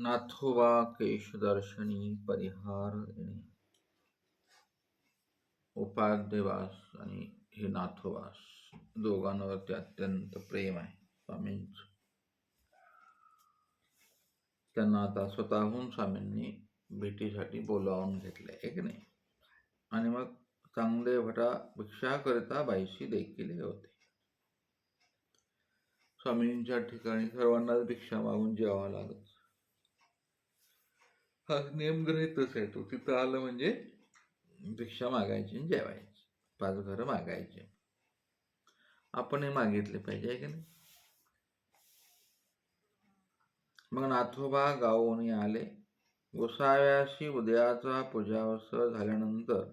नाथोबा केशदर्शनी परिहार देणे. उपाध्यवास आणि हे नाथोबास दोघांवरती अत्यंत प्रेम आहे स्वामींचं. त्यांना आता स्वतःहून स्वामींनी भेटीसाठी बोलावून घेतले आहे की नाही. आणि मग चांगले भटा भिक्षा करता बाईशी देखील होते. स्वामींच्या ठिकाणी सर्वांनाच भिक्षा मागून जेवावं लागत. हा नियम ग्रहितच आहे तो. तिथं आलं म्हणजे भिक्षा मागायची आणि जेवायची. 5 घरं मागायचे. आपणही मागितले पाहिजे की नाही. मग नाथोबा गावोनी आले. गोसाव्याशी उद्याचा पूजावसर झाल्यानंतर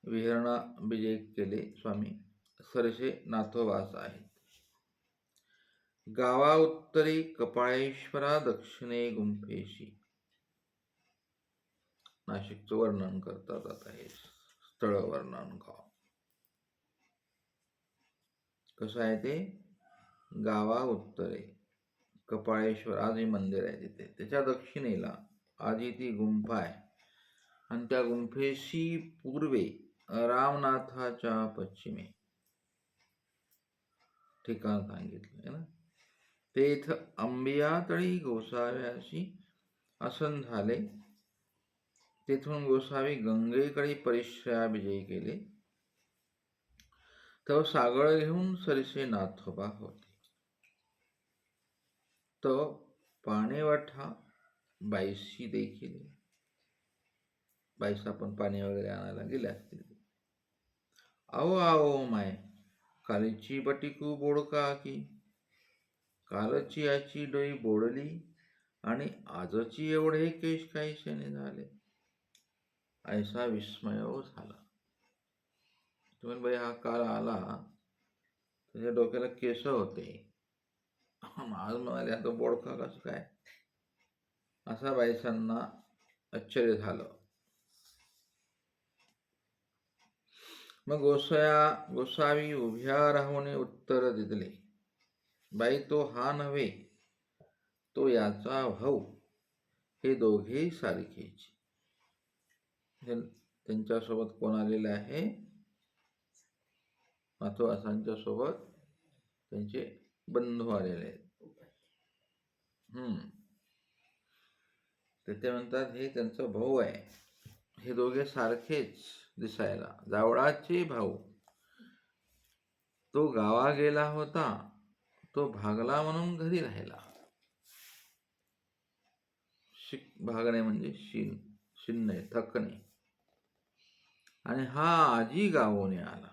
विहरणा विजय केले. स्वामी सरसे नाथोबास आहेत. गावा उत्तरी कपाळेश्वरा, दक्षिणे गुंफेशी. नाशिकचं वर्णन करतात आता हे स्थळ वर्णन. गाव कसं आहे ते. गावा उत्तरे कपाळेश्वर आजही मंदिर आहे तिथे. त्याच्या दक्षिणेला आधी ती गुंफा आहे आणि त्या गुंफेशी पूर्वे रामनाथाच्या पश्चिमे ठिकाण सांगितलं ना. तेथ अंबियातळी गोसाव्याशी आसन झाले. तेथून गोसावी गंगेकडे परिश्रया विजय केले. तो सागळ घेऊन सरसे नाथोबा होते. तो पाणीवठा बाईशी देखील. बाईस आपण पाणी वगैरे आणायला गेले असतील. आओ आओ माय, कालची बटिकू बोडका की. कालची याची डोई बोडली आणि आजची एवढे केश काहीशेने झाले. ऐसा विस्मय झाला. तुम्ही बाई हा काल आला त्याच्या डोक्याला केस होते, आज म्हणाले आता बोडका कसं काय. असा बाईसांना आश्चर्य झालं. मग गोसावी उभ्या राहून उत्तर दिले. बाई तो हा नव्हे, तो याचा भाऊ, हे दोघे सारखेच. त्यांच्यासोबत कोण आलेले आहे. नाथोबासांच्या सोबत त्यांचे बंधू आलेले आहेत. ते म्हणतात हे त्यांचा भाऊ आहे. हे दोघे सारखेच दिसायला, जावळाचे भाऊ. तो गावा गेला होता, तो भागला म्हणून घरी राहिला. भागणे म्हणजे शिन्ने, थकणे. आणि हा आजी गावोने आला.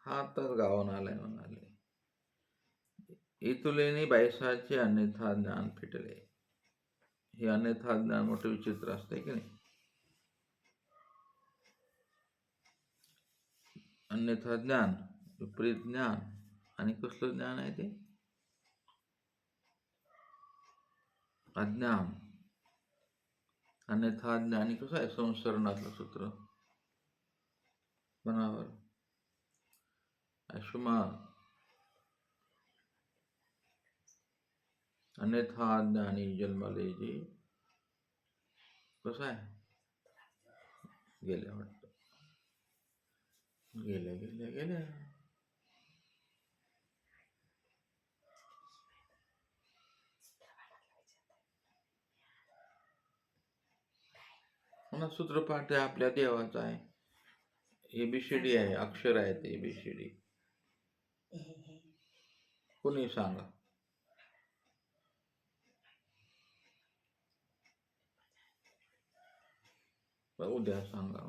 हा तर गावून आलाय म्हणाले. इतुलेने बाईसाचे अन्यथा ज्ञान फिटले. हे अन्यथा ज्ञान मोठे विचित्र असते की नाही. अन्यथा ज्ञान, विपरीत ज्ञान. आणि कसलं ज्ञान आहे ते. अज्ञान. अन्यथा ज्ञानी कसं आहे. संसरणातलं सूत्र बनावर आयुष्मान. अन्यथा ज्ञानी जन्मले जे. कसं आहे. गेल्या वाटतं. गेल्या म्हणून सूत्रपाठ आहे आपल्या देवाचा आहे. एबीसीडी आहे, अक्षर आहे ते एबीसीडी. कोणी सांगा. उद्या सांगा.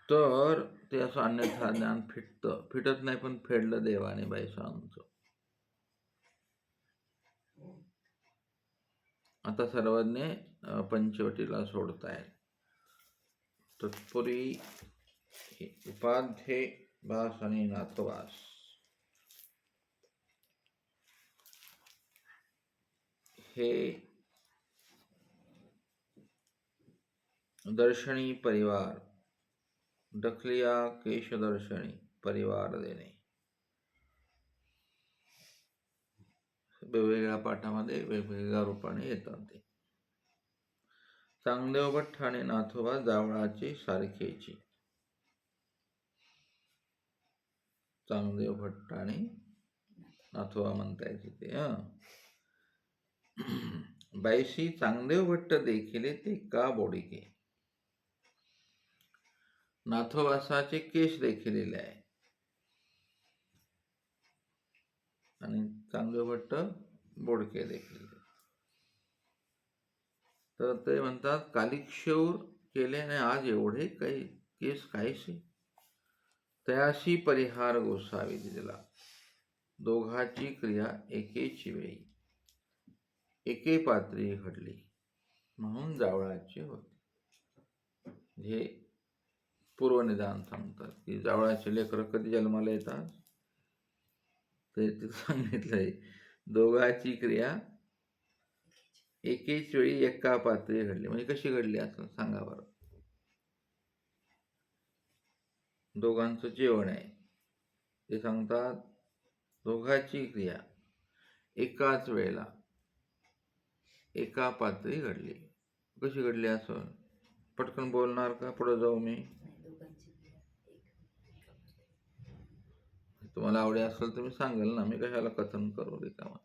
तर ते असं अन्यथा ज्ञान फिटत नाही, पण फेडलं देवाने बाईसांचं. आता सर्वज्ञ पंचवटीला सोडतायत. तत्पूर्वी उपाध्ये भास आणि नाथोबास हे दर्शनी परिवार ढकलिया केशदर्शनी परिवार देणे. वेगवेगळ्या पाठामध्ये वेगवेगळ्या रूपाने येतात ते. चांगदेव भट्ट आणि नाथोबा जावळाचे सारखेची. चांगदेव भट्ट आणि नाथोबा म्हणता येते ते. बाईशी चांगदेव भट्ट देखिले ते का बोडिके. नाथोबासाचे केस देखिलेले आहे आणि चांगदेव भट्ट बोडके देखील. तर ते म्हणतात कालिक्षौर केल्याने आज एवढे काही केस कायसे, तयाशी परिहार गोसावी दिला. दोघाची क्रिया एकेची वेळी एके पात्री घडली म्हणून जावळाचे होते. हे पूर्वनिदान सांगतात की जावळाचे लेकरं कधी जन्माला येतात ते सांगितलंय. दोघाची क्रिया एकेच वेळी एका पात्री घडली. म्हणजे कशी घडली असं सांगा बरं. दोघांचं जेवण आहे ते सांगतात. दोघाची क्रिया एकाच वेळेला एका पात्री घडली. कशी घडली असं पटकन बोलणार का? पुढे जाऊ मी. तुम्हाला आवडे असेल तर मी सांगेल ना, मी कशाला कथन करू रिकामा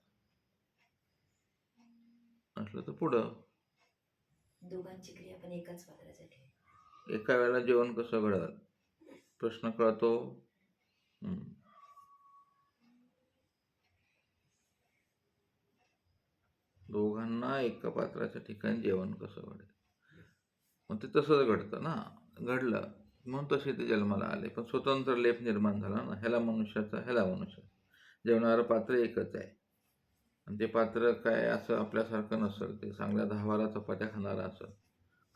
असलं तर पुढं. दोघांची क्रिया पण एकाच पात्रासाठी. एका वेळेला जेवण कसं घडल प्रश्न कळतो. दोघांना एका पात्राच्या ठिकाणी जेवण कसं घडेल. मग ते तसंच घडतं ना. घडलं म्हणून तसे ते जन्माला आले. पण स्वतंत्र लेप निर्माण झाला ना. ह्याला मनुष्याचा ह्याला मनुष्य. जेवणारं पात्र एकच आहे आणि ते पात्र काय असं आपल्यासारखं नसेल. ते चांगल्या 10-12 चपात्या खाणारा असं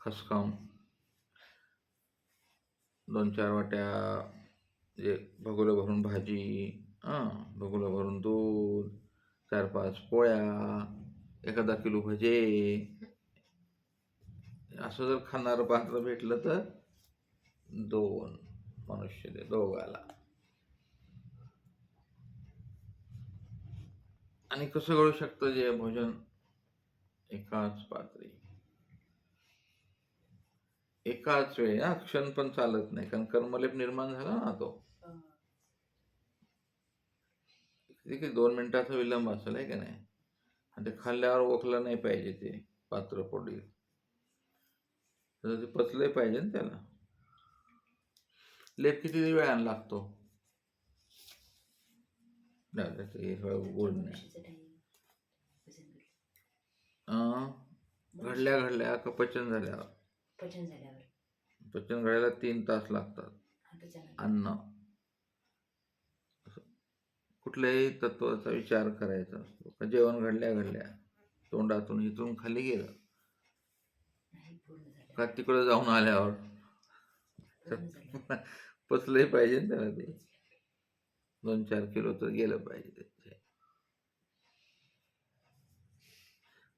खसकावून 2-4 वाट्या म्हणजे भगोलं भरून भाजी, भगोलं भरून दूध, 4-5 पोळ्या, 1 किलो भजे असं जर खाणारं पात्र भेटलं तर 2 मनुष्य दे दोघाला. आणि कसं घडू शकतं जे भोजन एकाच पात्री एकाच वेळी. क्षण पण चालत नाही कारण कर्मलेप निर्माण झाला ना. तो किती 2 मिनिटाचा विलंब असेल आहे की नाही. आणि ते खाल्ल्यावर ओखलं नाही पाहिजे ते पात्र पोटी. तर ते पचले पाहिजे ना त्याला. लेप किती वेळानं लागतो. घडल्या घडल्या का पचन झाल्यावर. पचन घडायला 3 तास लागतात. अन्न कुठल्याही तत्वाचा विचार करायचा असतो. जेवण घडल्या घडल्या तोंडातून इथून खाली गेलं का तिकडं जाऊन आल्यावर पचलंही पाहिजे ना त्याला. ते 2-4 किलो तर गेलं पाहिजे.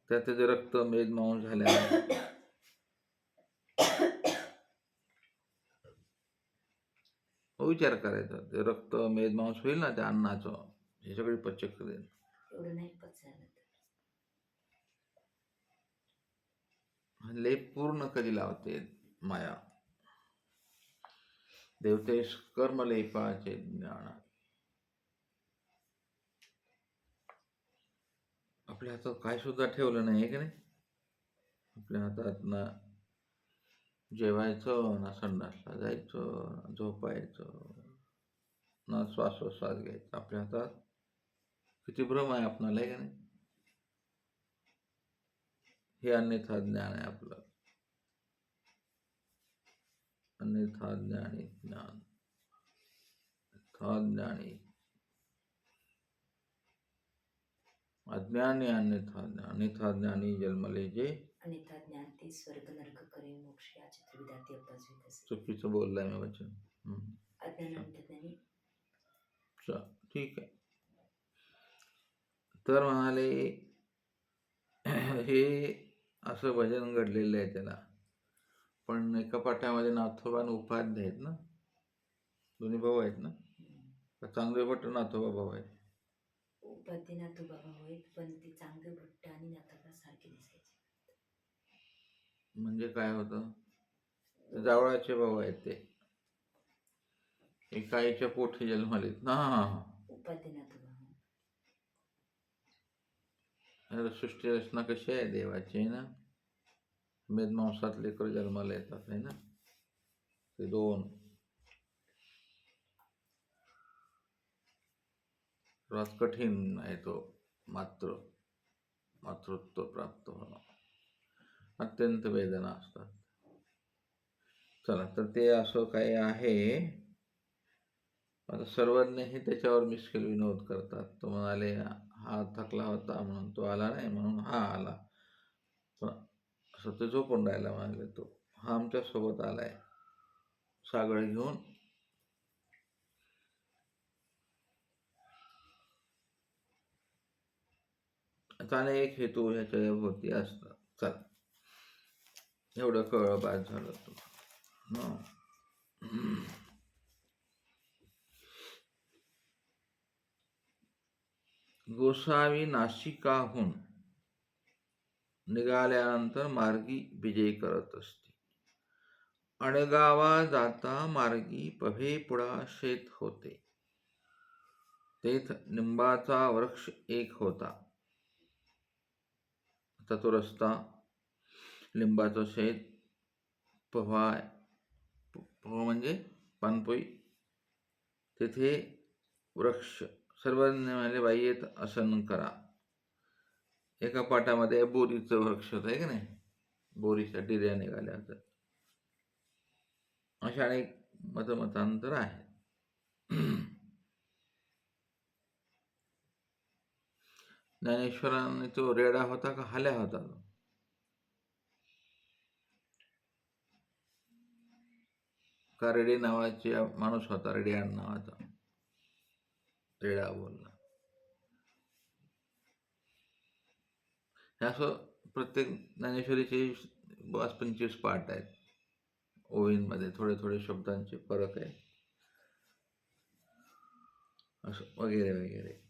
त्यात जे रक्त मेद मावून झाल्यावर विचार करायचा. ते रक्त मेद मांस होईल ना त्या अन्नाचं. हे सगळी पचक्रिया. लेप पूर्ण कधी लावते माया. देवतेश कर्मलेपाचे ज्ञान. आपल्या हातात काय सुद्धा ठेवलं नाही की नाही. आपल्या हातात ना जेवायचं, ना संडासला जायचं, झोपायचं, ना श्वासोश्वास घ्यायचा. आपल्या हातात किती भ्रम आहे आपणाला आहे का नाही. हे अन्यथा ज्ञान आहे आपलं. अन्यथा ज्ञानी ज्ञान. ज्ञानी अज्ञानी अन्यथा ज्ञान. अन्यथा ज्ञानी जन्मले जे. अन्यथा ज्ञान ते स्वर्ग नरक करे मोक्ष याचे त्रिविधाती अपजवित असे. चुकीचं बोललाय मी वचन. अज्ञानी. ठीक आहे. तर म्हणाले हे असं भजन घडलेलं आहे त्याला. पण एका पाठामध्ये नाथोबा आणि उपाध्याय आहेत ना. दोन्ही भाऊ आहेत ना. चांगदेव भट्ट नाथोबा भाऊ आहेत. उपाध्ये नातू बाबा होय, पण ते चांगले भट्ट आणि नातका सारखे दिसायचे. म्हणजे काय होतं? ते जावळाचे भाऊ आहेत ते. एका आईच्या पोटी जन्मालेत ना. उपाध्ये नातू बाबा. आता सृष्टी रचना कशी आहे देवाची आहे ना. मेदमांसात लेकर जन्माला येतात आहे ना. ते दोन सर्वात कठीण आहे तो मातृत्व प्राप्त होणं. अत्यंत वेदना असतात. चला, तर ते असं काही आहे. आता सर्वज्ञही त्याच्यावर मिश्किल विनोद करतात. तो म्हणाले हा थकला होता म्हणून तो आला नाही, म्हणून हा आला. पण असं ते झोपून राहायला म्हणाले. तो हा आमच्या सोबत आलाय सागळ घेऊन. आता अनेक हेतू ह्याच्या भोवती असतात. चला, एवढं कळलं बाद झालं तुला. गोसावी नाशिकाहून निघाल्यानंतर मार्गी विजय करत असते. अणगावा जाता मार्गी पभेपुढा शेत होते. तेथ निंबाचा वृक्ष एक होता. आता तो रस्ता, लिंबाचं शेत, पव्हा म्हणजे पानपोई, तेथे वृक्ष. सर्वज्ञ म्हणाले बाई येत आसन करा. एका पाटामध्ये बोरीचं वृक्ष होतं आहे की नाही, बोरीच्या डिर्या निघाल्या होत्या. अशा अनेक मतमतांतर आहे. ज्ञानेश्वरांनी तो रेडा होता का हाल्या होता? का रेडे नावाचे माणूस होता, रेडियान नावाचा, रेडा बोलला. हे असं प्रत्येक ज्ञानेश्वरीचे 25 पाठ आहेत. ओवींमध्ये थोडे थोडे शब्दांचे फरक आहे, असं वगैरे वगैरे.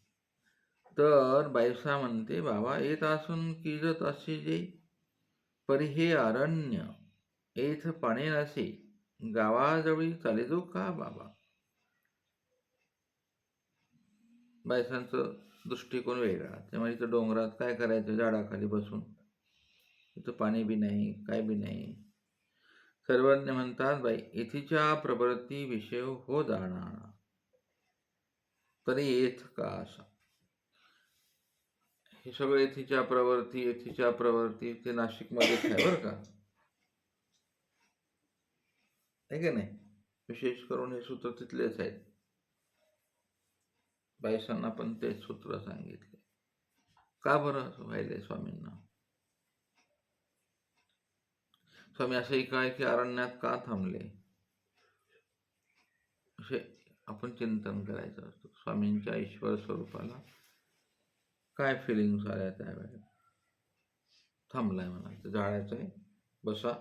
तर बाईसा म्हणते बाबा येत असून किजत असे जे, परी हे अरण्य येथ पाणी नसे, गावाजवळी चालिजो का बाबा. बायसांचं दृष्टिकोन वेगळा. त्यामुळे इथं डोंगरात काय करायचं, झाडाखाली बसून, इथं पाणी बी नाही, काय बी नाही. सर्वज्ञ म्हणतात बाई येथीच्या प्रवृत्ती विषय हो जाणार, तरी येथ का असा. हे सगळं येथीच्या प्रवृत्ती ते नाशिकमध्येच आहे बरं का, आहे का नाही. विशेष करून हे सूत्र तिथलेच आहेत. बाईसांना पण तेच सूत्र सांगितले. का बरं असं व्हायलंय स्वामींना? स्वामी असंही काय की अरण्यात का थांबले, असे आपण चिंतन करायचं असतं. स्वामींच्या ईश्वर स्वरूपाला काय फिलिंग्स आल्या त्यावेळेस. थांबलाय म्हणायचं, जाळायचं आहे, बसा,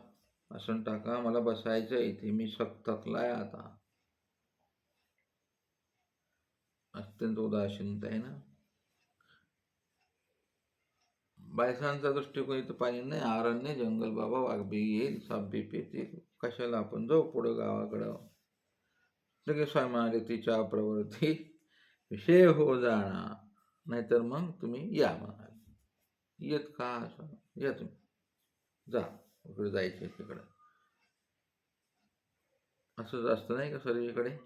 आसन टाका, मला बसायचं इथे, मी थकलाय आता. अत्यंत उदासीनता आहे ना. बायसांचा दृष्टिकोन इथं पाणी नाही, अरण्य, जंगल, बाबा वाघ बी येईल, साप बी पेतील, कशाला आपण जाऊ पुढं गावाकडं. लगेच स्वामी म्हणाले तिच्या प्रवृत्ती विषय हो जाणार, नाहीतर मग तुम्ही या म्हणाले. येत का असं, या तुम्ही, जा इकडे जायचे तिकडं. असंच असतं नाही का सर्वीकडे.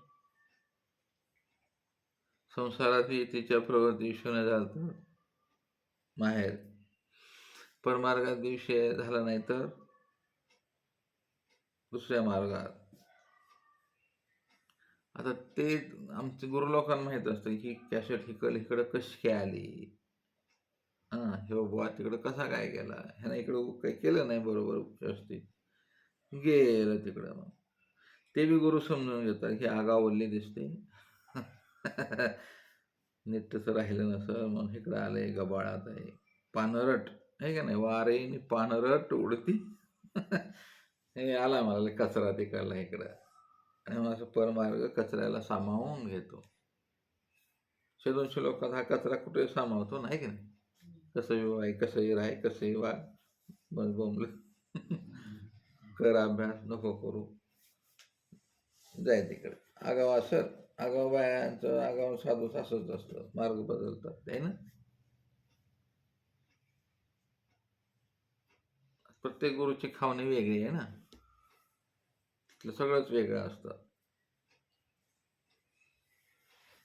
संसारात तिच्या प्रवृत्ती विषय झालं माहेर, परमार्गात विषय झाला नाही तर दुसऱ्या मार्गात. आता ते आमचे गुरु लोकांना माहीत असतं की कॅसेट इकडं कशी काय आली, हां हे बुवा तिकडं कसा काय गेला, ह्यानं इकडं काही केलं नाही बरोबर व्यवस्थित, गेलं तिकडं. मग ते बी गुरु समजून घेतात की आगावल्ली दिसते, नीट तसं राहिलं नसं म्हणून इकडं आलंय, गबाळात आहे, पानरट आहे का नाही, वारेनी पानरट उडती. हे आला मला कचरा तिकडला इकडं, आणि मग असं परमार्ग कचऱ्याला सामावून घेतो. 200 लोकांचा हा कचरा कुठे सामावतो नाही की नाही. कसंही वाय कसंही राय कसंही वा बस बोंबलं कर अभ्यास नको करू जाय तिकडे. आगाव असत आगाव बायांचं आगाव साधू असंच असतं, मार्ग बदलतात आहे ना. प्रत्येक गुरुची खावणी वेगळी आहे ना, तिथलं सगळंच वेगळं असतं.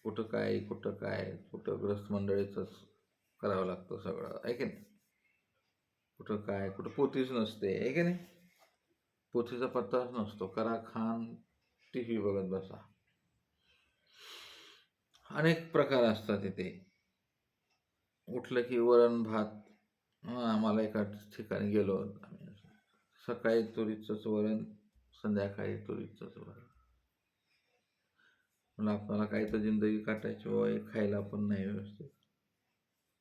कुठं काय कुठं ग्रस्त मंडळीचंच करावं लागतं सगळं आहे की नाही. कुठं काय कुठं पोथीच नसते आहे की नाही. पोथीचा पत्ताच नसतो, करा खान टी व्ही बघत बसा. अनेक प्रकार असतात तिथे. उठलं की वरण भात. आम्हाला एका ठिकाणी गेलो आम्ही, सकाळी तुरीचंच वरण, संध्याकाळी तुरीचंच वरण. म्हणून आपल्याला काही तर जिंदगी काटायची व खायला पण नाही व्यवस्थित.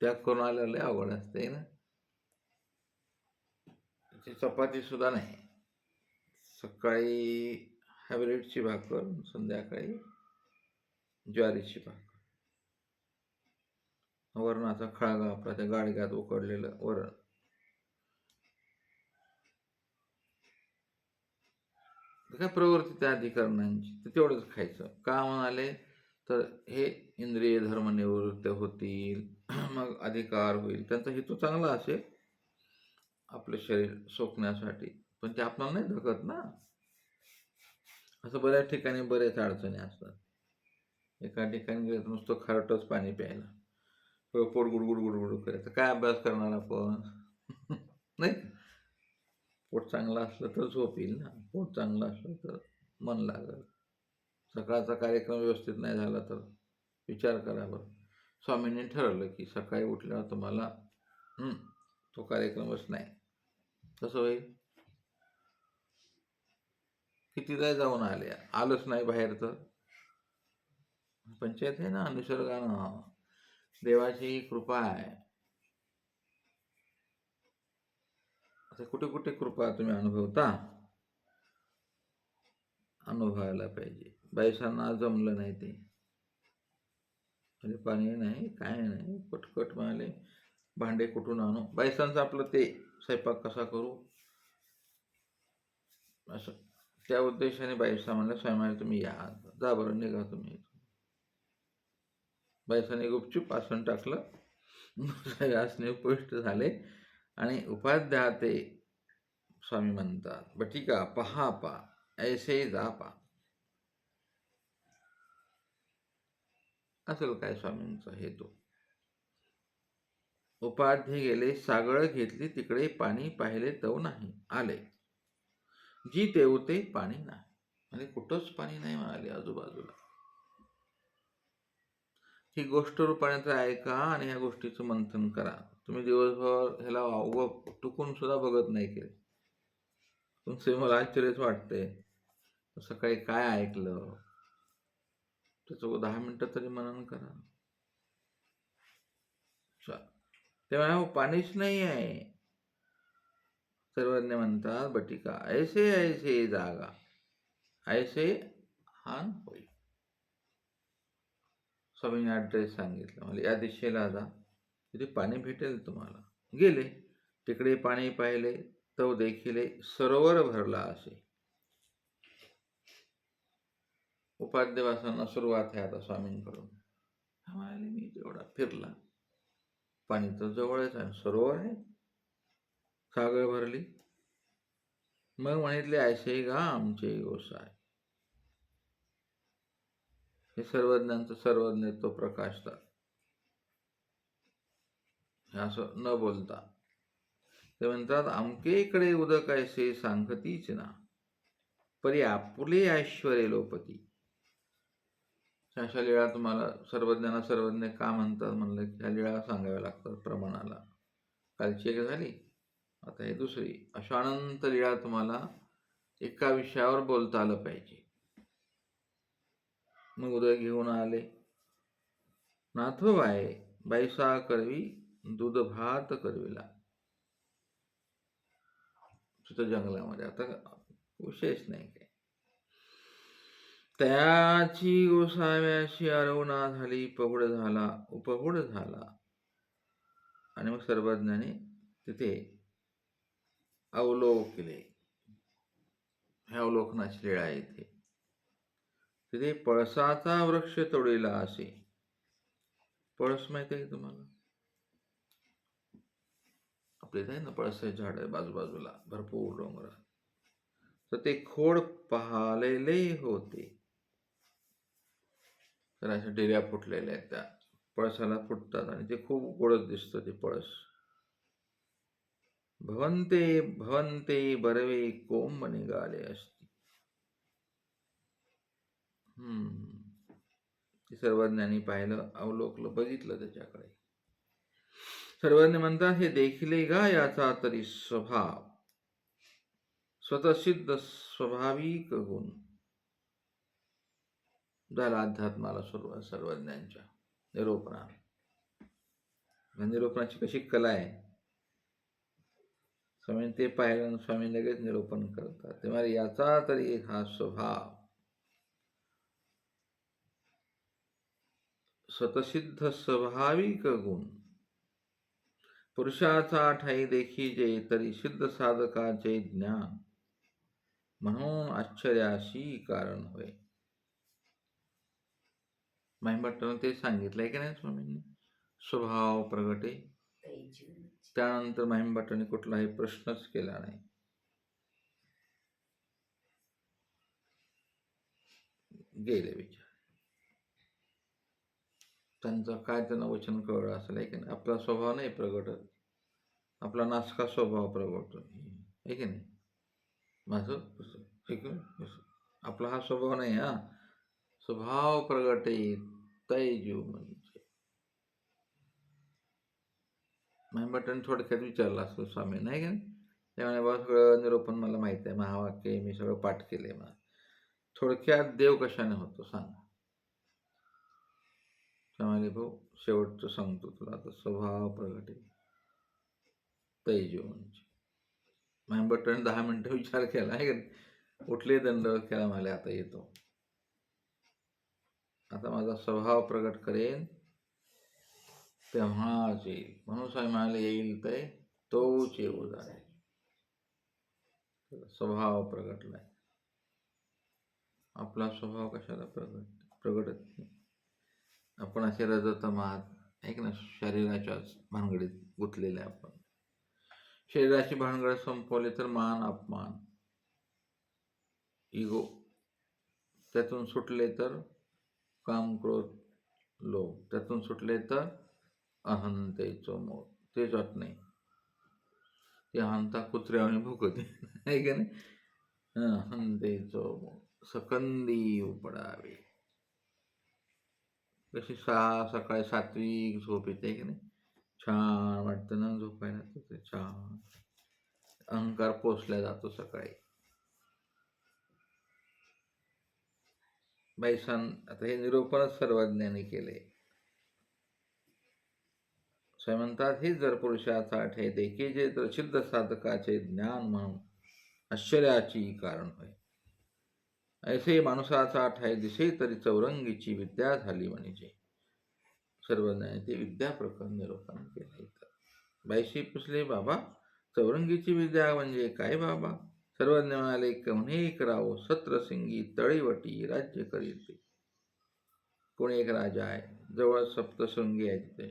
त्याग करून आलेलं लय अवघड असते ना. चपाती सुद्धा नाही. सकाळी हायब्रिडची भाकर, संध्याकाळी ज्वारीची भाकर. वरणाचा खळगा आपला त्या गाडग्यात उकडलेलं वरण. काय प्रवृत्ती त्या अधिकरणांची ते तेवढंच खायचं. का म्हणाले तर हे इंद्रिय धर्म निवृत्त होतील, मग अधिकार होईल. त्यांचा हेतू चांगला असेल आपलं शरीर सोकण्यासाठी, पण ते आपल्याला नाही धकत ना. असं बऱ्याच ठिकाणी बरेच अडचणी असतात. एका ठिकाणी गेलं नुसतं खारटच पाणी प्यायला, पोट गुडगुड गुडगुड करायचं. काय अभ्यास करणार आपण नाही. पोट चांगलं असलं तर झोप येईल ना, पोट चांगलं असलं तर मन लागल. सकाळचा कार्यक्रम व्यवस्थित नाही झाला तर विचार करा बरं. स्वामींनी ठरवलं की सकाळी उठल्यावर तुम्हाला तो कार्यक्रमच नाही, कसं होईल. कितीदा जाऊन आलंच नाही बाहेर तर पंचायत आहे ना. निसर्गानं देवाची कृपा आहे. आता कुठे कुठे कृपा तुम्ही अनुभवायला पाहिजे. बाईसांना जमलं नाही ते, म्हणजे पाणी नाही काय नाही, पटकट म्हणाले भांडे कुठून आणू. बाईसांचं आपलं ते स्वयंपाक कसा करू असं, त्या उद्देशाने बाईसा म्हणलं स्वयंपाक तुम्ही या, जा बरं निघा तुम्ही. बाईसाने गुपचूप आसन टाकलं, आसने उपविष्ट झाले आणि उपाध्याते स्वामी म्हणतात, बटिका पहा पा ऐसे जा पा. असेल काय स्वामींचा हेतू. उपाध्ये गेले सागळ घेतली तिकडे पाणी, पाहिले तव नाही आले, जी तेवते पाणी नाही. म्हणजे कुठंच पाणी नाही म्हणाले आजूबाजूला. ही गोष्ट रूपाने ऐका आणि ह्या गोष्टीचं मंथन करा. तुम्ही दिवसभर ह्याला उभं टुकून सुद्धा बघत नाही केले, तुमचे मला आश्चर्यच वाटते. सकाळी काय ऐकलं त्याचं 10 मिनिटं तरी मनन करा. तेव्हा पाणीच नाही आहे. सर्वज्ञ म्हणतात, बटिका ऐसे ऐसे जागा ऐसे हान होईल. स्वामींनी ॲड्रेस सांगितलं, म्हणजे या दिशेला जा, तिथे पाणी भेटेल तुम्हाला. गेले तिकडे पाणी पाहिले तो देखील सरोवर भरला असे. उपाध्यवासांना सुरुवात आहे आता स्वामींकडून. म्हणाले मी तेवढा फिरला, पाणी तर जवळच आहे, सरोवर आहे, सागळ भरली. मग म्हणाले ऐसे गा आमचे गोसाय. हे सर्वज्ञांचं सर्वज्ञत्व प्रकाशतात. हे असं न बोलता ते म्हणतात, आमके इकडे उदक ऐसे सांगतीच ना, परी आपुले ऐश्वर्य लोपती. अशा लीळा तुम्हाला सर्वज्ञांना सर्वज्ञ का म्हणतात म्हणलं की ह्या लीळा सांगाव्या लागतात प्रमाणाला. कालची एक झाली, आता हे दुसरी. अशा अनंत लीळा तुम्हाला एका विषयावर बोलता आलं पाहिजे. मग उदय घेऊन आले. नाथोबाई बाईसा करवी दूध भात करविला. तिथं जंगलामध्ये आता विशेष नाही काय. त्याची गोसाव्याशी अरवणा झाली, उपहुड झाला. आणि मग सर्वज्ञाने तिथे अवलोकले. हे अवलोकनाची लीळा आहे इथे. तिथे पळसाचा वृक्ष तोडीला असे. पळस माहित आहे तुम्हाला? आपल्या इथे आहे ना पळसाचे झाड आहे बाजूबाजूला भरपूर डोंगरात. तर ते खोड पाहिलेले होते. तर अशा डेऱ्या फुटलेल्या आहेत त्या पळसाला फुटतात आणि ते खूप गोडच दिसतं ते पळस. भवंते भवंते बरवे कोंब निघाले असते. ते सर्वज्ञानी पाहिलं, अवलोकलं, बघितलं त्याच्याकडे. सर्वज्ञ म्हणतात, हे देखले गा याचा तरी स्वभाव, स्वतःसिद्ध स्वाभाविक गुण. झाला अध्यात्माला सुरुवात सर्वज्ञांच्या निरूपणा. निरूपणाची कशी कला आहे. स्वामी ते पाहिलं, स्वामी लगेच निरूपण करतात. तेव्हा याचा तरी एक हा स्वभाव, स्वतसिद्ध स्वाभाविक गुण. पुरुषाचा ठाई देखीजे तरी सिद्ध साधकाचे ज्ञान, म्हणून आश्चर्याशी कारण होय. महिमभट्टानं ते सांगितलंय की नाही स्वामींनी, स्वभाव प्रगटे. त्यानंतर महिमभट्टाने कुठलाही प्रश्नच केला नाही. गेले विचार. त्यांचं काय त्यांना वचन कळलं असेल आहे की नाही. आपला स्वभाव नाही प्रगटत, आपला नासका स्वभाव प्रगटतो आहे की नाही. माझं आपला हा स्वभाव नाही. हा स्वभाव प्रगटे तै जीव म्हणजे. महिमभट्टाने थोडक्यात विचारलं असतं स्वामी नाही का. त्यामुळे बा सगळं निरूपण मला माहित आहे, महावाक्य मी सगळं पाठ केलंय. मला थोडक्यात देव कशाने होतो सांग. त्यामुळे भाऊ शेवटचं सांगतो तुला आता. स्वभाव प्रगटे तै जीव म्हणजे. महिमभट्टाने 10 मिनिटं विचार केला आहे का. उठले दंडवत केला, मला आता येतो, आता माझा स्वभाव प्रगट करेन तेव्हाच येईल. म्हणून स्वामी म्हणाले, येईल ते तोच येऊ जाणे. स्वभाव प्रगटलाय. आपला स्वभाव कशाला प्रगटत नाही. आपण असे रजतम आहात ऐक ना, शरीराच्याच भानगडीत गुंतलेले. आपण शरीराची भानगड संपवली तर मान अपमान इगो, त्यातून सुटले तर काम क्रोध लोभ, त्यातून सुटले तर अहंतेचं मोह. ते जात नाही. ते अहंता कुत्र्याने भुकते आहे का नाही. अहंतेचं मोह सकंदी उपडावे. कशी सकाळी सात्विक झोप येते की नाही, छान वाटतं ना झोपायला. ते छान अहंकार पोचला जातो सकाळी. बैसान आता हे निरूपणच सर्वज्ञाने केले. स्वयं म्हणतात, हे जर पुरुषाचा आठे देखीजे तर सिद्ध साधकाचे ज्ञान, म्हणून आश्चर्याची कारण होय. ऐसे माणसाचा ठाई दिसे तरी चौरंगीची विद्या झाली म्हणजे. सर्वज्ञाने ते विद्या प्रकरण निरूपण केले. बाईशी पुसले, बाबा चौरंगीची विद्या म्हणजे काय बाबा. सर्वज्ञ म्हणाले, कवणे करावो सत्रसिंगी तळीवटी राज्य करीत. कोण एक राजा आहे, जवळ सप्तशृंगी आहे तिथे.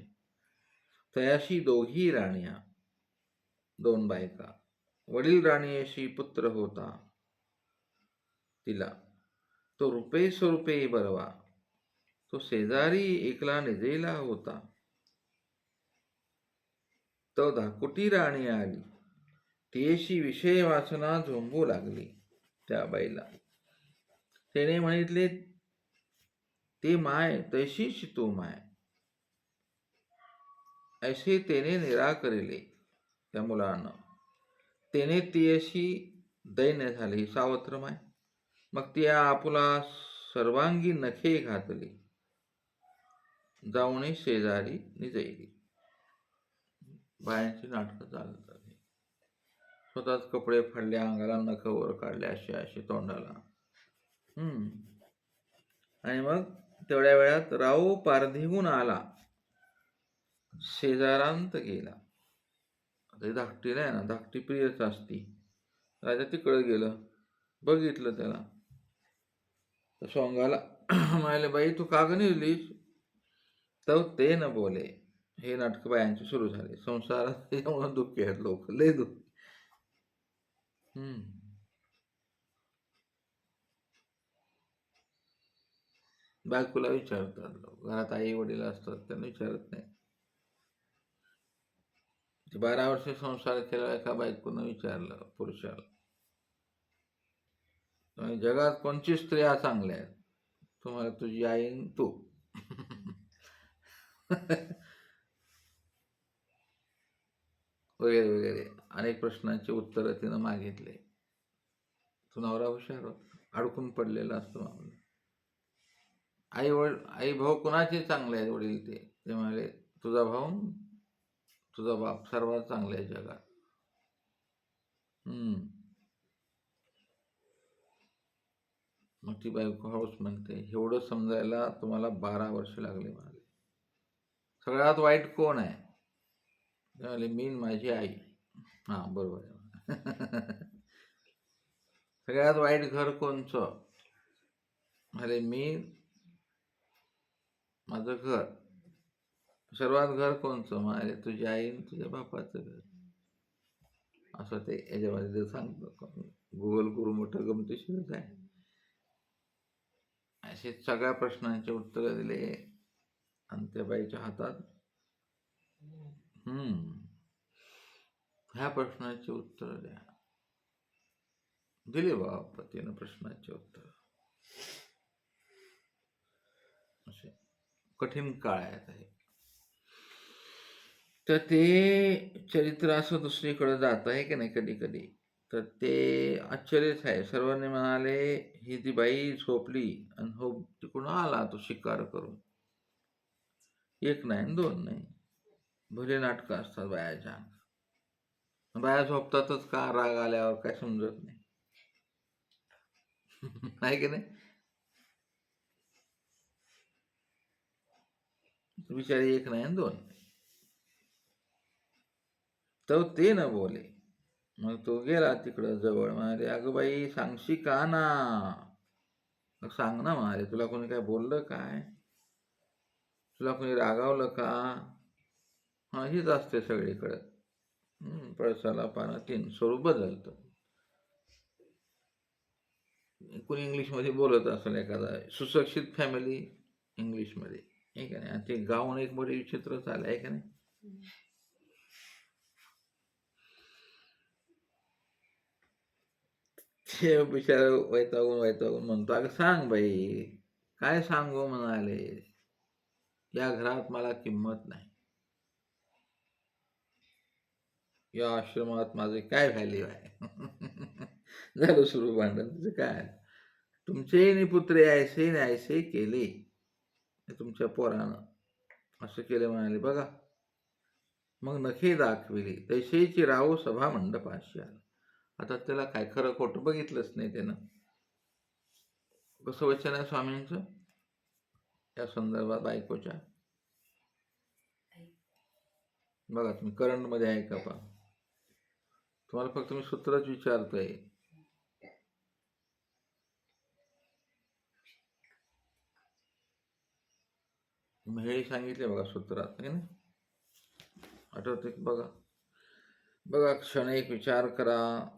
तयाशी दोघी राण्या, 2 बायका. वडील राणीशी पुत्र होता तिला, तो रुपे स्वरूपे बरवा. तो शेजारी एकला निजेला होता. तो धाकुटी राणी आली, तियेशी विषय वासना झोंबू लागली त्या बाईला. त्याने म्हटले, ते माय तैशीच तू माय. ऐसे तेने निराकरिले त्या मुलानं. तेने तियेशी दैन्य झाली सावत्र माय. मग ती आपुला सर्वांगी नखे घातली, जाऊन शेजारी निजैली. बायांची नाटकं चालतात. स्वतःच कपडे फाडले, अंगाला नख वर काढले, असे तोंडाला. आणि मग तेवढ्या वेळात राऊ पारधीहून आला, शेजारांत गेला. आता ही धाकटी नाही ना, धाकटी प्रियच असती. राजा तिकडं गेलं, बघितलं त्याला. तर सोंगाला म्हणाले, बाई तू का ग निघलीस? तर ते न बोले. हे नाटक बायांचे सुरू झाले. संसारात त्याच्यामुळं दुःखी आहेत लोक, लय दुःखी. बायकोला विचारतात लोक, घरात आई वडील असतात त्यांना विचारत नाही. 12 वर्ष संसार केला एका बायकोनं विचारलं पुरुषाला, जगात 25 स्त्रिया चांगल्या आहेत, तुम्हाला तुझी आई आणि तू. वगैरे वगैरे अनेक प्रश्नांची उत्तरं तिनं मागितले. तू नवरा हुशार होता, अडकून पडलेला असतो माणूस. आई भाऊ कुणाचे चांगले आहेत? वडील ते म्हणाले, तुझा भाऊ तुझा बाप सर्वात चांगले आहे जगात. मग ती बायको हळूच म्हणते, एवढं समजायला तुम्हाला 12 वर्ष लागले म्हणाले. सगळ्यात वाईट कोण आहे? म्हणाले, मी माझी आई. हा बरोबर आहे. सगळ्यात वाईट घर कोणचं? म्हणाले, मी माझं घर. सर्वात घर कोणचं? म्हणाले, तुझी आई आणि तुझ्या बापाचं घर. असं ते याच्यामध्ये सांगतो. गुगल गुरु मोठं गमतीशीरच आहे. असे सगळ्या प्रश्नांचे उत्तर दिले आणि त्या बाईच्या हातात ह्या प्रश्नाचे उत्तर द्या. दिले बाबा तिनं प्रश्नाचे उत्तर. असे कठीण काळ आहे. तर ते चरित्र असं दुसरीकडे जात आहे की नाही कधी कधी, तर ते आश्चर्यच आहे. सर्वांनी म्हणाले, ही ती बाई झोपली आणि हो तिकडून आला तो शिकार करून. एक नाही 2 नाही, भले नाटकं असतात बायाच्या. बाया झोपतातच का? राग आल्यावर काय समजत नाही. आहे की नाही? बिचारी 1 नाही 2. तर ते न बोले. मग तो गेला तिकडं जवळ. म्हणाले, अगं बाई सांगशी का ना? सांग ना. म्हणाले, तुला कोणी काय बोललं काय? तुला कोणी रागावलं का? हा हीच असते सगळीकडं. पळसाला पानं 3 स्वरूप बदलतं. कोणी इंग्लिशमध्ये बोलत असेल, एखादा सुशिक्षित फॅमिली इंग्लिशमध्ये, आहे का नाही? आणि ते गाऊन एक मोठे विचित्र चाललं आहे का नाही? ते बिचार वैतागून म्हणतो, अगं सांग बाई. काय सांगू? म्हणाले, या घरात मला किंमत नाही. या आश्रमात माझे काय व्हॅल्यू आहे? झालं सुरू भांडण. तुझं काय? तुमचे निपुत्रे ऐसे ऐसे केले तुमच्या पोरानं, असं केलं. म्हणाले, बघा. मग नखे दाखविली तैसेची राहो सभा मंडपाशी आला. आता त्याला काय खरं खोटं बघितलंच नाही त्यानं. कसं वचन आहे स्वामींचं या संदर्भात बायकोच्या? बघा तुम्ही करंटमध्ये आहे का पहा. तुम्हाला फक्त मी सूत्रच विचारतोय. हे सांगितले बघा सूत्रात, आहे ना? आठवते बघा. बघा, क्षण एक विचार करा.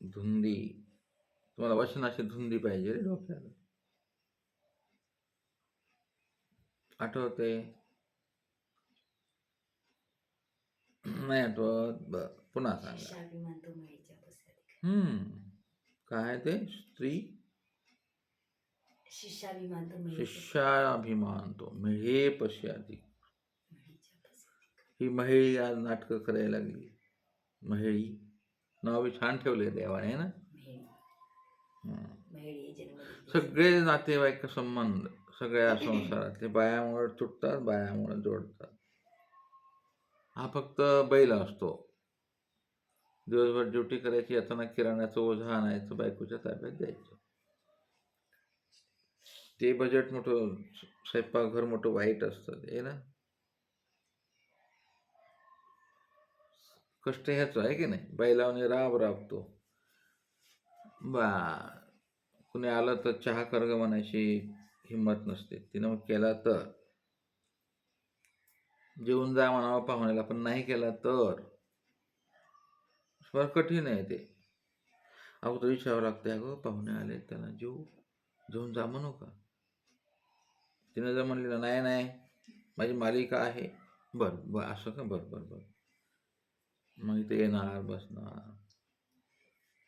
धुंदी, तुम्हाला वचनाची धुंदी पाहिजे रे डोक्याला. आठवते? नाही आठवत? पुन्हा सांगा. काय ते? स्त्री शिष्याभिमान तो मिळे पश्याती. ही महेळी आज नाटकं करायला लागली. महेळी नाव छान ठेवले देवाने ना. सगळे नातेवाईक संबंध सगळ्या संसारातले बायामुळे तुटतात, बायामुळे जोडतात. हा फक्त बैल असतो. दिवसभर ड्युटी करायची, येताना किराण्याचं ओझं आणायचं, बायकोच्या ताब्यात द्यायचं. ते बजेट मोठं, स्वयंपाकघर मोठं वाईट असतं ते ना. कष्ट ह्याच आहे की नाही, बैलावने राब राबतो बा. कुणी आलं तर चहा कर ग म्हणायची हिंमत नसते, तिनं मग केला तर जेवून जा म्हणावं पाहुण्याला, पण नाही केला तर फार कठीण आहे ते. अगोदर विचारावं लागतं, अगं पाहुणे आले त्यांना जेवून जा म्हणू का. तिनं जर म्हणली ना नाही नाही माझी मालिका आहे, बरं बरं असं का, बरं बरं बरं, मग इथे येणार बसणार,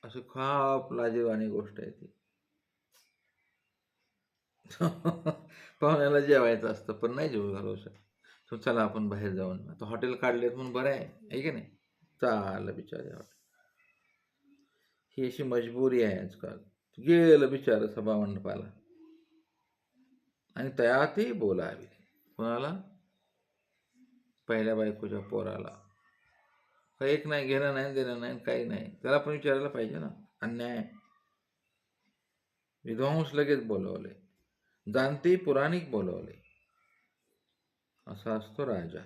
असं खूप लाजीवानी गोष्ट आहे ती. पाहुण्याला जेवायचं असतं पण नाही जेवू घालवू शकत. तो चला आपण बाहेर जाऊन, आता हॉटेल काढलेत म्हणून बरं आहे की नाही, चाललं बिचारे हॉटेल. ही अशी मजबुरी आहे आजकाल. गेलं बिचारं सभामंडपाला आणि त्यातही बोलावी कोणाला, पहिल्या बायकोच्या पोराला. एक नाही घेणं नाही देणं नाही काही नाही, त्याला पण विचारायला पाहिजे ना. अन्याय. विध्वंस लगेच बोलवले, जाणते पुराणिक बोलवले, असा असतो राजा.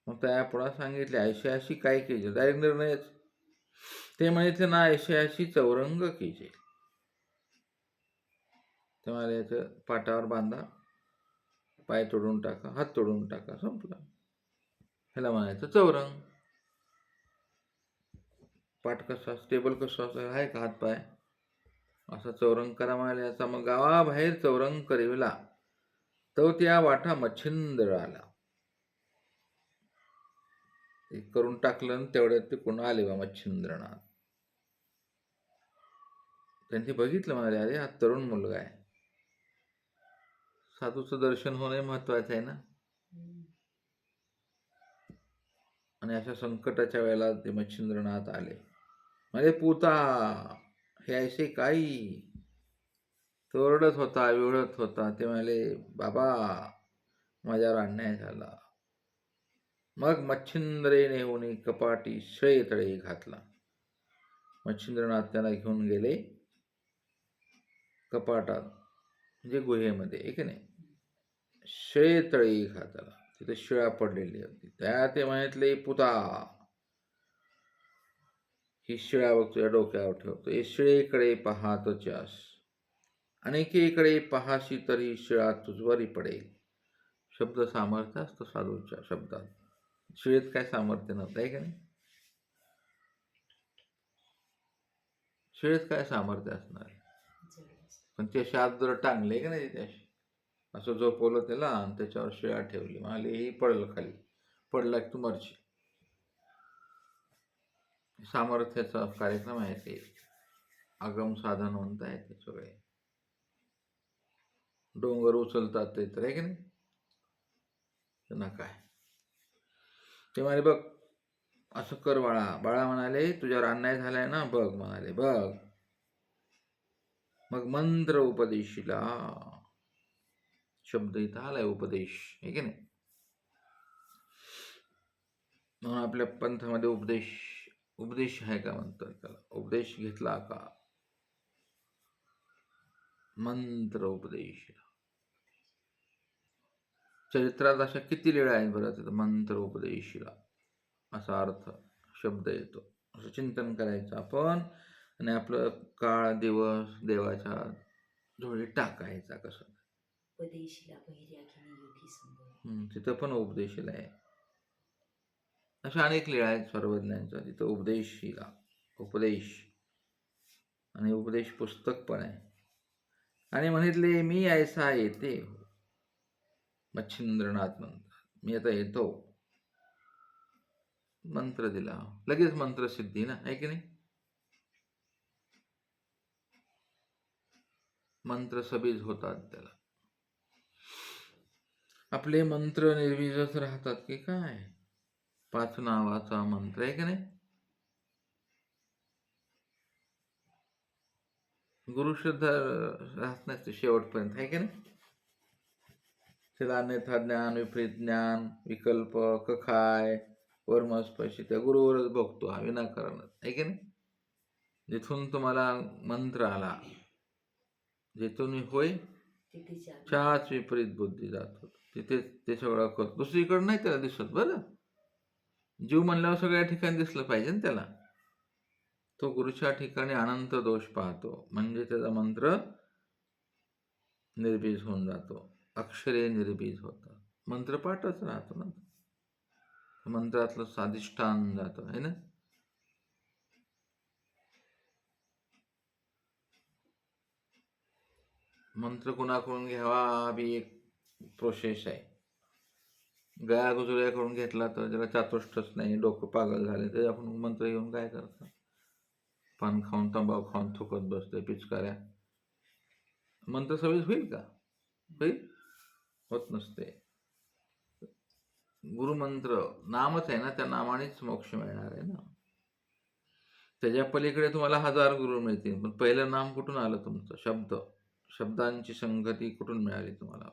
मग त्या पुढे सांगितले ऐशी काय केजे, डायरेक्ट निर्णयच. ते म्हणायचे ना ऐशी चौरंग केजे. ते मला याचं पाटावर बांधा, पाय तोडून टाका, हात तोडून टाका, संपला. ह्याला म्हणायचं चौरंग. पाठ कसा, स्टेबल कसं असं आहे का, हात पाय असा चौरंग करा म्हणाले. याचा मग गावाबाहेर चौरंग करीवला, तो त्या वाटा मच्छिंद्र आला. करून टाकलं तेवढ्यात ते कोण आले बा मच्छिंद्रनाथ. त्यांनी बघितलं, म्हणाले अरे हा तरुण मुलगा आहे, साधूचं दर्शन होणे महत्वाचं आहे ना. आणि अशा संकटाच्या वेळेला ते मच्छिंद्रनाथ आले. म्हणजे पुता हे ऐसे काही, तो ओरडत होता विवळत होता. ते म्हणाले बाबा माझ्यावर अन्याय झाला. मग मच्छिंद्रेने होऊन कपाटी श्रेयतळी घातला. मच्छिंद्रनाथ त्यांना घेऊन गेले कपाटात, म्हणजे गुहेमध्ये आहे की नाही, श्रेयतळी घातला. तिथे शिळा पडलेली होती. त्या ते म्हणाले पुता ही शिळा बघ तुझ्या डोक्यावर ठेवतो, हे शिळेकडे पाहतोच्यास, अनेकीकडे पाहाशी तरी शिळा तुझवरी पडेल. शब्द सामर्थ्य असतं साधूच्या शब्दात. शिळेत काय सामर्थ्य नव्हतं आहे का नाही. शिळेत काय सामर्थ्य असणार, पण ते शाद जर टांगले का नाही त्याशी, असं झोपवलं त्याला आणि त्याच्यावर शिळा ठेवली, म्हणाले ही पडलं खाली, पडला की तू मरशी. सामर्थ्याचा कार्यक्रम आहे ते, आगम साधन म्हणता येते सगळे. डोंगर उचलतात ते तर आहे की नाही. त्यांना काय ते म्हणाले बघ असं कर बाळा. बाळा म्हणाले तुझ्यावर अन्याय झालाय ना, बघ म्हणाले बघ. मग मंत्र उपदेशीला, शब्द इथं आलाय उपदेश आहे की नाही. म्हणून आपल्या पंथामध्ये उपदेश आहे का म्हणतात त्याला, उपदेश घेतला का. मंत्र उपदेश, चरित्रात अशा किती लीळा आहेत बरं तिथं. मंत्र उपदेशीला असा अर्थ शब्द येतो. असं चिंतन करायचं आपण आणि आपलं काळ दिवस देवाच्या जोडी टाकायचा. कसं उपदेशीला बहिर्या घेणे योगी संभव. तिथं पण उपदेशीला आहे. अशा अनेक लीळा आहेत सर्वज्ञांच्या, तिथं उपदेशीला उपदेश आणि उपदेश पुस्तक पण आहे. आणि म्हणाले मी ऐसा येते, मच्छिंद्रनाथ म्हणतात मी आता येतो. मंत्र दिला, लगेच मंत्र सिद्धी ना आहे की नाही. मंत्र सबीज होतात त्याला. आपले मंत्र निर्विजच राहतात की काय. 5 नावाचा मंत्र आहे की नाही. गुरुश्रद्धा राहत नसते शेवटपर्यंत आहे की नाही. त्याला अन्यथा ज्ञान, विपरीत ज्ञान, विकल्प, कखाय, वर्मस्पर्शी त्या गुरुवरच भोगतो हा विनाकारण आहे की नाही. जिथून तुम्हाला मंत्र आला, जिथून होय तिथे चालू च्याच विपरीत बुद्धी जातो. तिथे ते सगळं करतो. दुसरीकडे नाही त्याला दिसत बरं. जीव म्हणल्यावर सगळ्या ठिकाणी दिसलं पाहिजे ना त्याला. तो गुरुच्या ठिकाणी अनंत दोष पाहतो. म्हणजे त्याचा मंत्र निर्बीज होऊन जातो. अक्षरे निर्बीज होतात. मंत्रपाठच राहतो ना. मंत्रातलं स्वाधिष्ठान जातं आहे ना. मंत्र कुणाकडून घ्यावा हा बी एक प्रोसेस आहे. गया गुजऱ्याकडून घेतला तर ज्याला चातुष्टच नाही, डोकं पागल झाले, तर आपण मंत्र घेऊन काय करतात? पान खाऊन तंबाखू खाऊन थुकत बसते पिचकाऱ्या. मंत्र सवयीच होईल का? होईल? होत नसते. गुरुमंत्र नामच आहे ना, त्या नामानेच मोक्ष मिळणार आहे ना. त्याच्या पलीकडे तुम्हाला 1000 गुरु मिळतील, पण पहिलं नाम कुठून आलं तुमचं? शब्द. शब्दांची संगती कुठून मिळाली तुम्हाला?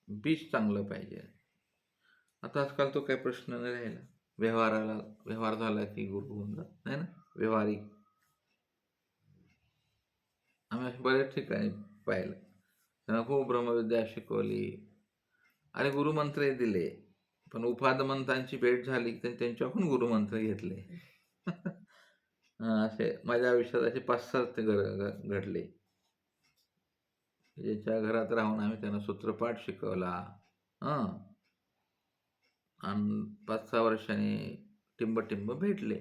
बीज चांगलं पाहिजे. आता आजकाल तो काही प्रश्न नाही राहिला. व्यवहार झाला की गुरु होऊन जात नाही ना. व्यवहारिक आम्ही अशा बऱ्याच ठिकाणी पाहिलं. त्यांना खूप ब्रह्मविद्या शिकवली आणि गुरुमंत्रही दिले, पण उपादमंतांची भेट झाली की त्यांच्याकडून गुरुमंत्र घेतले. असे माझ्या आयुष्यात असे 5-6 घडले. ज्याच्या घरात राहून आम्ही त्यांना सूत्रपाठ शिकवला. आणि 5-6 वर्षांनी टिंब भेटले.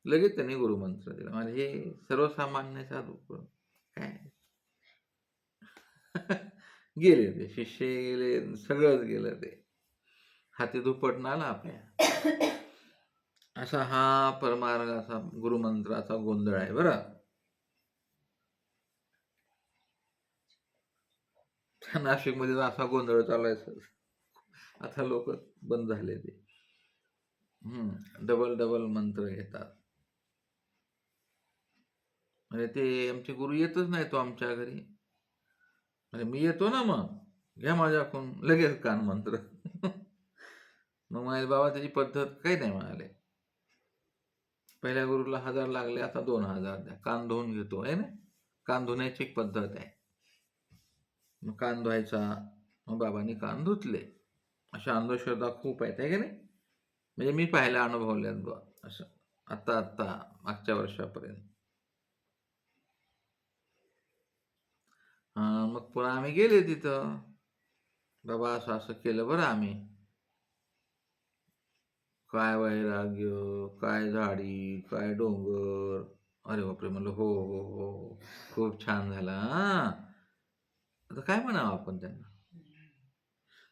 लगेच त्यांनी गुरुमंत्र दिला. म्हणजे हे सर्वसामान्य साधू काय गेले ते शिष्य गेले, सगळंच गेलं ते. हाती दुपट आला आपल्या. असा हा परमार्गाचा गुरुमंत्राचा गोंधळ आहे बरं. नाशिकमध्ये असा गोंधळ चालायचा. आता लोक बंद झाले ते. डबल मंत्र घेतात. म्हणजे ते आमचे गुरु येतच नाही तो आमच्या घरी. म्हणजे मी येतो ना, मग घ्या माझ्याकडून लगेच कान मंत्र. मग माझे बाबा त्याची पद्धत काही नाही म्हणाले. पहिल्या गुरुला 1000 लागले, आता 2000 द्या, कान धुवून घेतो आहे ना. कान धुण्याची एक पद्धत आहे. मग कान धुवायचा, मग बाबांनी कान धुतले. अशा अंधश्रद्धा खूप आहेत आहे की नाही. म्हणजे मी पाहायला अनुभवल्यात बा असं आता मागच्या वर्षापर्यंत. मग पुन्हा आम्ही गेले तिथं. बाबा असं केलं बरं आम्ही. काय वैराग्य, काय झाडी, काय डोंगर. अरे बापरे, म्हणलं हो हो हो, खूप छान झाला. आता काय म्हणावं आपण त्यांना.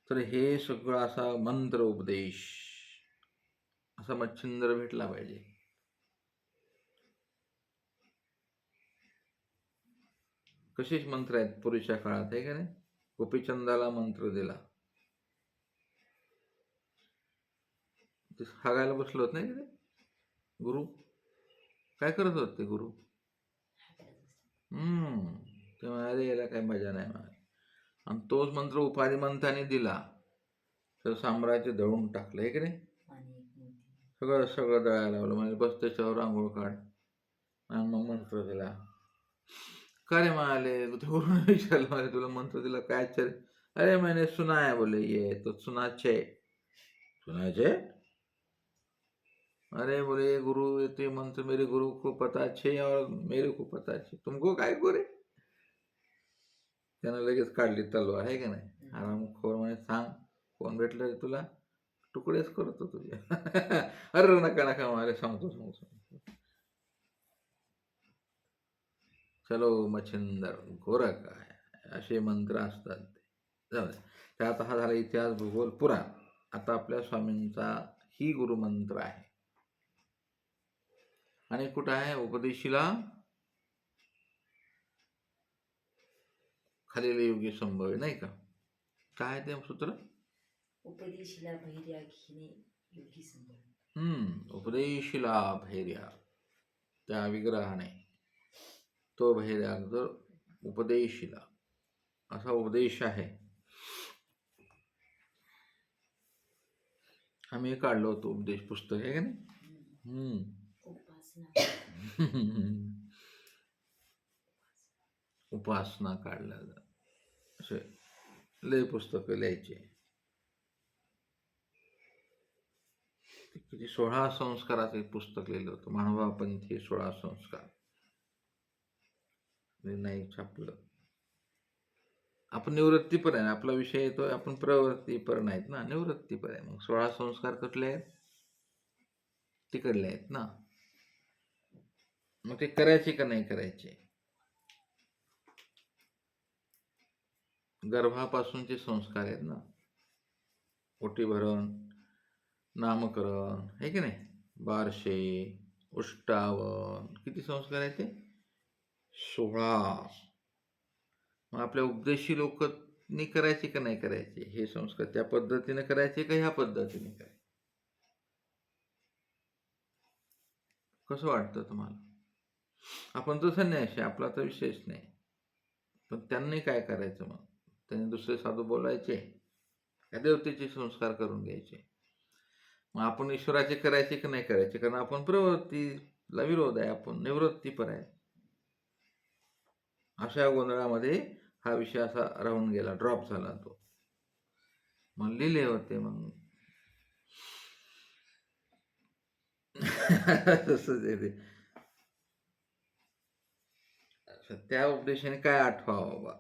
तर हे सगळं असा मंत्र उपदेश असा मच्छिंद्र भेटला पाहिजे. कसेच मंत्र आहेत पूर्वीच्या काळात आहे का नाही. गोपीचंदाला मंत्र दिला, ते हागायला बसलो होत नाही ते गुरु. काय करत होते ते गुरु? तेव्हा अरे याला काही मजा नाही मला. आणि तोच मंत्र उपाधिमंताने दिला तर साम्राज्य दळून टाकलं आहे की नाही. सगळं दळायला लावलं. म्हणजे बस त्याच्यावर आंघोळ काढ. आणि मग मंत्र दिला. का रे म्हणाले, गुरुने विचारलं, मला तुला मंत्र दिला काय? अरे मैंने सुना है. बोले ये तो सुनाचे. अरे बोले गुरु ये मंत्र मेरे गुरु को पता अच्छे और मेरे को पता अच्छे, तुमको काय गोरे. त्यानं लगेच काढली तलवार आहे का नाही. आरामखोर म्हणे, सांग कोण भेटलं रे तुला, तुकडेच करतो तुझे. अरे नका मला सांगतो. चलो मच्छिंदर गोरा काय असे मंत्र असतात. जाऊ दे. त्यात हा झाला इतिहास, भूगोल, पुराण. आता आपल्या स्वामींचा ही गुरुमंत्र आहे. आणि कुठं आहे? उपदेशीला खालील योगी संभव नाही का. काय ते सूत्र? उपदेशीला भैर्या घेणे योगी संभव. उपदेशीला भैर्या, त्या विग्रहाने तो भैर्या जर उपदेशीला असा उपदेश आहे. आम्ही काढलो होतो उपदेश पुस्तक आहे का नाही. उपासना काढल्या जात असे लय पुस्तकं लिहायचे. किती 16 संस्काराचं एक पुस्तक लिहिलं होतं, मानवापंथी 16 संस्कार. नाही छापलं. आपण निवृत्तीपर आहे, आपला विषय येतोय, आपण प्रवृत्तीपर नाहीत ना, निवृत्तीपर आहे. मग 16 संस्कार कुठले आहेत? तिकडले आहेत ना. मग ते करायचे का नाही करायचे? गर्भापासूनचे संस्कार आहेत ना, ओटी भरण, नामकरण, आहे की नाही, बारशे, उष्टावण, किती संस्कार आहेत ते? 16. मग आपल्या उपदेशी लोकांनी करायचे का नाही करायचे हे संस्कार? त्या पद्धतीने करायचे का ह्या पद्धतीने करायचे? कसं वाटतं तुम्हाला? आपण तर संन्यासी, आपला तर विषयच नाही. पण त्यांनी काय करायचं? मग त्यांनी दुसरे साधू बोलायचे का देवतेचे संस्कार करून घ्यायचे? मग आपण ईश्वराचे करायचे की नाही करायचे? कारण आपण प्रवृत्तीला विरोध आहे, आपण निवृत्तीपर आहे. अशा गोंधळामध्ये हा विषय असा राहून गेला, ड्रॉप झाला तो. मग लिहिले होते मग तसंच आहे ते. त्या उपदेशाने काय आठवावं बाबा,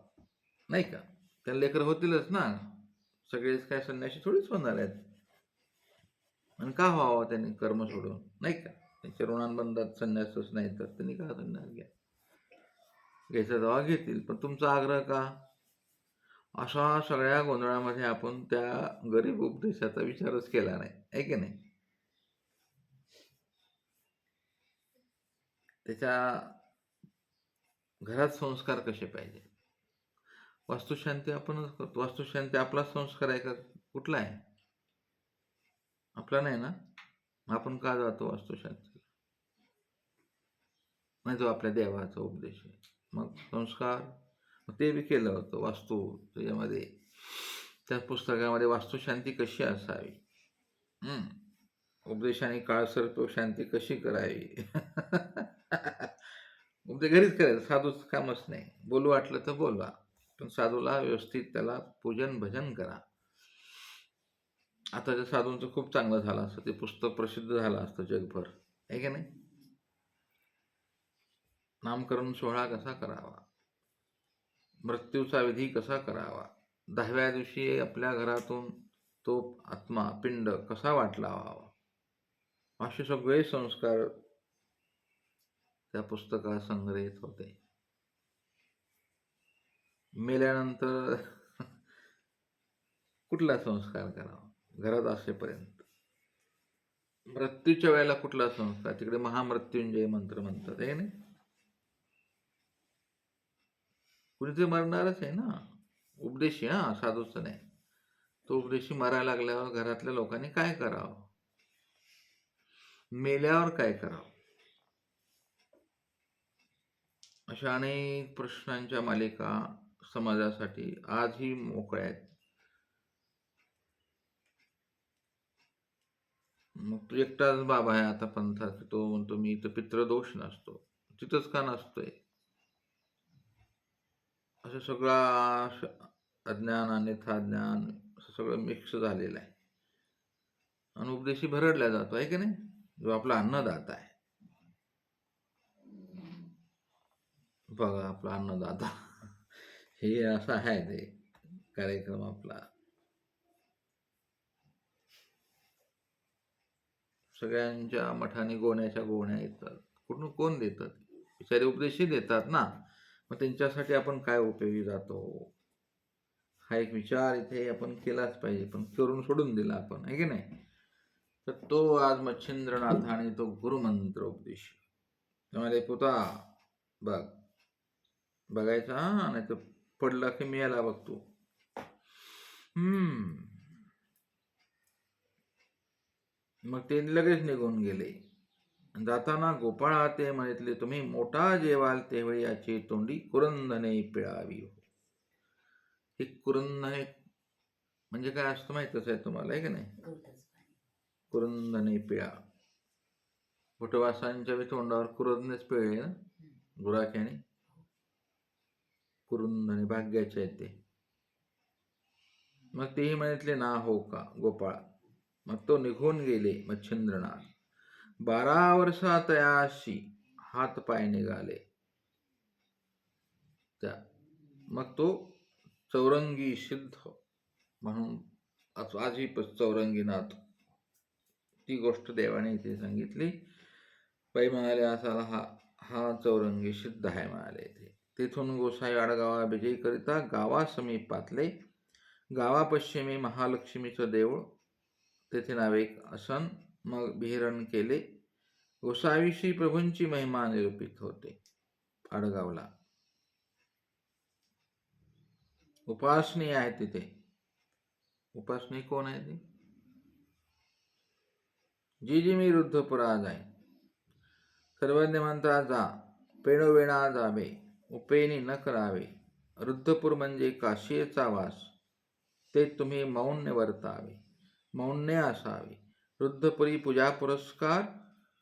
नाही का? त्या लेकर होतीलच ना, सगळेच काय संन्यासी थोडीच होणार आहेत. आणि का व्हावं त्यांनी कर्म सोडून, नाही का? त्यांच्या ऋणांबंधात संन्यासच नाही तर त्यांनी का संन्यास घ्यायचा तेव्हा घेतील. पण तुमचा आग्रह का? अशा सगळ्या गोंधळामध्ये आपण त्या गरीब उपदेशाचा विचारच केला नाही, आहे की नाही? त्याच्या घरात संस्कार कसे पाहिजे? वास्तुशांती आपणच करतो. वास्तुशांती आपला संस्कार आहे का? कुठला आहे? आपला नाही ना. आपण का जातो वास्तुशांतीला? नाही, तो आपल्या देवाचा उपदेश आहे. मग संस्कार ते बी केलं होतं. वास्तू त्याच्यामध्ये, त्या पुस्तकामध्ये वास्तुशांती कशी असावी, उपदेशाने काळसर्प शांती कशी करावी. उपदेश घरीच करायचं, साधूच कामच नाही. बोलू वाटलं तर बोलवा, पण साधूला व्यवस्थित त्याला पूजन भजन करा. आता त्या साधूंचं खूप चांगलं झालं असतं, ते पुस्तक प्रसिद्ध झालं असतं जगभर, आहे की नाही? नामकरण सोहळा कसा करावा, मृत्यूचा विधी कसा करावा, 10व्या दिवशी आपल्या घरातून तो आत्मा पिंड कसा वाटला व्हावा, असे सगळे संस्कार त्या पुस्तकात संग्रहित होते. मेल्यानंतर कुठला संस्कार करावा घरात असेपर्यंत? मृत्यूच्या वेळेला कुठला संस्कार? तिकडे महामृत्युंजय मंत्र म्हणतात, आहे नाही? कुणीतरी मरणारच आहे ना. उपदेशी, साधूच नाही. तो उपदेशी मरायला लागल्यावर घरातल्या लोकांनी काय करावं, मेल्यावर काय करावं, अशा अनेक प्रश्नांच्या मालिका समाजासाठी आजही मोकळ्या आहेत. मग तो एकटाच बाबा आहे आता पंथात, तो म्हणतो मी इथं पितृदोष नसतो. तिथंच का नसतोय? असं सगळा अज्ञान अन्यथा ज्ञान सगळं मिक्स झालेलं आहे. आणि उपदेशी भरडला जातो, आहे की नाही? जो आपला अन्नदाता आहे. बघा आपला अन्नदाता, हे असं आहे ते कार्यक्रम आपला. सगळ्यांच्या मठाने गोण्याच्या गोण्या येतात. कुठून कोण देतात? बिचारे उपदेशी देतात ना. मग त्यांच्यासाठी आपण काय उपयोगी जातो, हा एक विचार इथे आपण केलाच पाहिजे. पण करून सोडून दिला आपण, आहे की नाही? तर तो आज मच्छिंद्रनाथ आणि तो गुरुमंत्र उपदेश त्यामध्ये पुता बघ बघायचा, नाही तर पडला की मिळाला बघतो. मग ते लगेच निघून गेले. जाताना गोपाळा ते म्हणितले, तुम्ही मोठा जेवाल तेवेळी याची तोंडी कुरंदने पिळावी. हे कुरंद म्हणजे काय असतं माहितच आहे तुम्हाला, आहे की नाही? कुरंदने पिळा. भुटवासांच्या तोंडावर कुरंदनेच पिळले ना गुराख्याने. कुरुंद आणि भाग्याचे आहे ते. मग तेही म्हणितले ना हो का गोपाळ. मग तो निघून गेले मच्छिंद्रनाथ. 12 वर्षा तयाशी हात पाय निघाले त्या. मग तो चौरंगी सिद्ध म्हणून आजही चौरंगीनाथ, ती गोष्ट देवाने इथे सांगितली. बाई म्हणाले असाला हा हा चौरंगी सिद्ध आहे म्हणाले इथे. तेथून गोसाई आडगावा विजयी करिता गावासमीपातले गावापश्चिमी महालक्ष्मीचं देऊळ, तेथे नावे एक असन. मग विहरण केले. गोसावीशी प्रभूंची महिमा निरूपित होते. आडगावला उपासनी आहे तिथे. उपासनी कोण आहे ती? जी जी मी रुद्धपुरा जाय, सर्वज्ञ म्हणता जा, पेणोवेणा जावे, उपेनी न करावे. रुद्धपूर म्हणजे काशीचा वास, ते तुम्ही मौन्य वर्तावे, मौन्य असावे. रुद्धपुरी पूजा पुरस्कार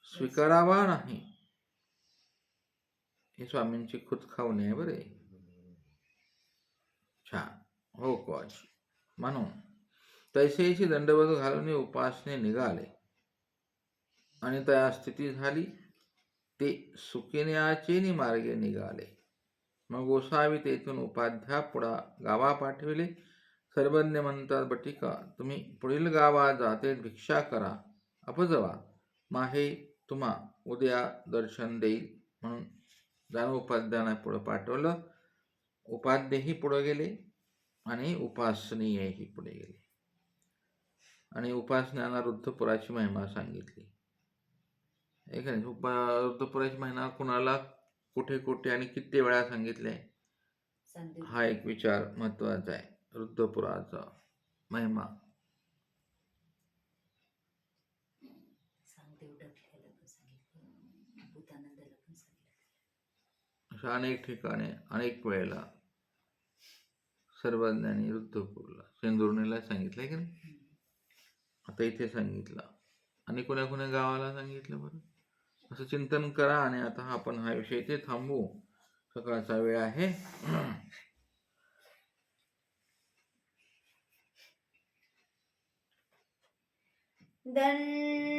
स्वीकारावा नाही. हे स्वामींची खुदखावणी आहे बरे. छान हो कॉच. म्हणून तैसेची दंडवत घालून उपासने निघाले आणि त्या स्थिती झाली. ते सुकिन्याचेनी मार्गे निघाले. मग गोसावी तेथून उपाध्यापुढा गावा पाठविले. सर्वज्ञ म्हणतात बटिका, तुम्ही पुढील गावा जाते भिक्षा करा, अपजवा, माहे तुम्हा उद्या दर्शन देईल म्हणून जाणून उपाध्याना पुढे पाठवलं. उपाध्येही पुढे गेले आणि उपासनीयही पुढे गेले आणि उपासनांना रुद्धपुराची महिमा सांगितली. एक रुद्धपुराची महिमा कुणाला कुठे कुठे आणि किती वेळा सांगितले, हा एक विचार महत्वाचा आहे. रुद्धपुराचा महिमा अशा अनेक ठिकाणी अनेक वेळेला सर्वज्ञांनी रुद्धपूरला सिंदुर्णीला सांगितलंय की नाही. आता इथे सांगितलं आणि कुण्या कुण्या गावाला सांगितलं बरं. असं चिंतन करा. आणि आता आपण हा विषय इथे थांबू. सकाळचा वेळ आहे. दंड